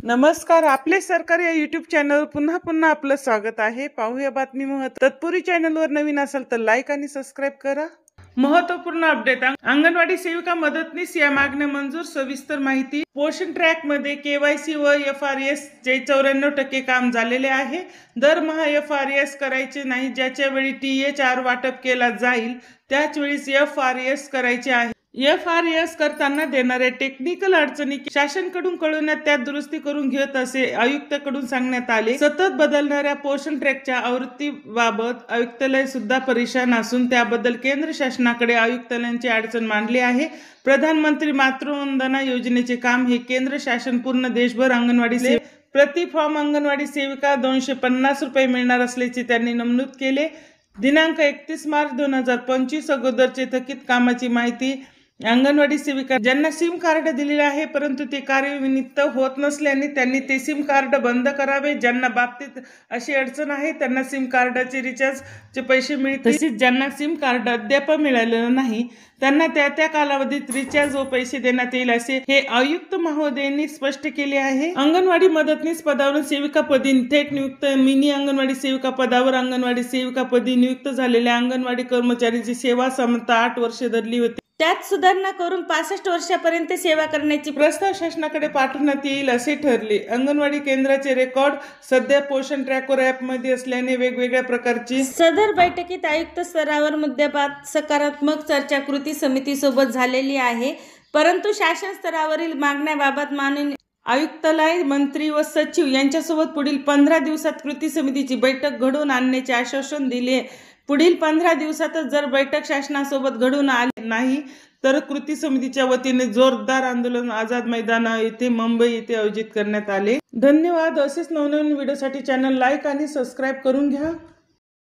नमस्कार, आपले सरकार या यूट्यूब चॅनलवर पुन्हा आपलं स्वागत आहे। पाहूया बातमी महत्त्व। तत्पूर्वी चॅनलवर नवीन असाल तर लाईक आणि सबस्क्राईब करा। महत्त्वपूर्ण अपडेट। अंगणवाडी सेविका मदतनीस या मागण्या मंजूर। सविस्तर माहिती। पोषण ट्रॅक मध्ये केवायसी व FRS चे 94% काम झालेले आहे। दरमहा FRS करायचे नाही। ज्याच्या वेळी THR वाटप केला जाईल त्याच वेळी FRS करायचे आहे। FRS करताना देणारे टेक्निकल अडचणी शासनाकडून कळवण्यात त्यात दुरुस्ती करून घेत असे आयुक्तांकडून सांगण्यात आले। सतत बदलणाऱ्या पोषण ट्रॅकच्या आवृत्तीबाबत आयुक्तालय सुद्धा परेशान असून त्याबद्दल केंद्र शासनाकडे आयुक्तालयांची अडचण मांडली आहे। प्रधानमंत्री मातृवंदना योजनेचे काम हे केंद्र शासन पूर्ण देशभर अंगणवाडी प्रति फॉर्म अंगणवाडी सेविका 250 रुपये मिळणार असल्याचे त्यांनी नमूद केले। दिनांक 31 मार्च 2025 अगोदरचे थकीत कामाची माहिती। अंगणवाडी सेविका ज्यांना सिम कार्ड दिलेले आहे परंतु ते कार्यान्वित होत नसल्याने त्यांनी ते सिम कार्ड बंद करावे। ज्यांना बाबतीत अशी अडचण आहे त्यांना सिम कार्डाचे रिचार्जचे पैसे मिळतील। तसेच ज्यांना सिम कार्ड अद्याप मिळालेलं नाही त्यांना त्या कालावधीत रिचार्ज व पैसे देण्यात येईल असे हे आयुक्त महोदयांनी स्पष्ट केले आहे। अंगणवाडी मदतनीस पदावरून सेविका पदी थेट नियुक्त। मिनी अंगणवाडी सेविका पदावर अंगणवाडी सेविका पदी नियुक्त झालेल्या अंगणवाडी कर्मचाऱ्यांची सेवा सामान्यतः 8 वर्षे धरली होती। त्यात सुधारणा करून 65 वर्षापर्यंत सेवा करण्याची प्रस्ताव शासनाकडे पाठवण्यात येईल असे ठरले। अंगणवाडी केंद्राचे रेकॉर्ड सध्या पोषण ट्रॅकर ॲप मध्ये असल्याने वेगवेगळ्या प्रकारची सदर बैठकीत आयुक्त स्तरावर मुद्द्याबाबत सकारात्मक चर्चा कृती समिती सोबत झालेली आहे। परंतु शासन स्तरावरील मागण्याबाबत माननीय आयुक्तालय मंत्री व सचिव यांच्यासोबत पुढील 15 दिवसात कृती समितीची बैठक घडवून आणण्याचे आश्वासन दिले। पुढील 15 दिवसातच जर बैठक शासनासोबत घडून आली नाही तर कृती समितीच्या वतीने जोरदार आंदोलन आझाद मैदान येथे मुंबई येथे आयोजित करण्यात आले। धन्यवाद। असेच नवनवीन व्हिडिओसाठी चॅनल लाईक आणि सबस्क्राईब करून घ्या।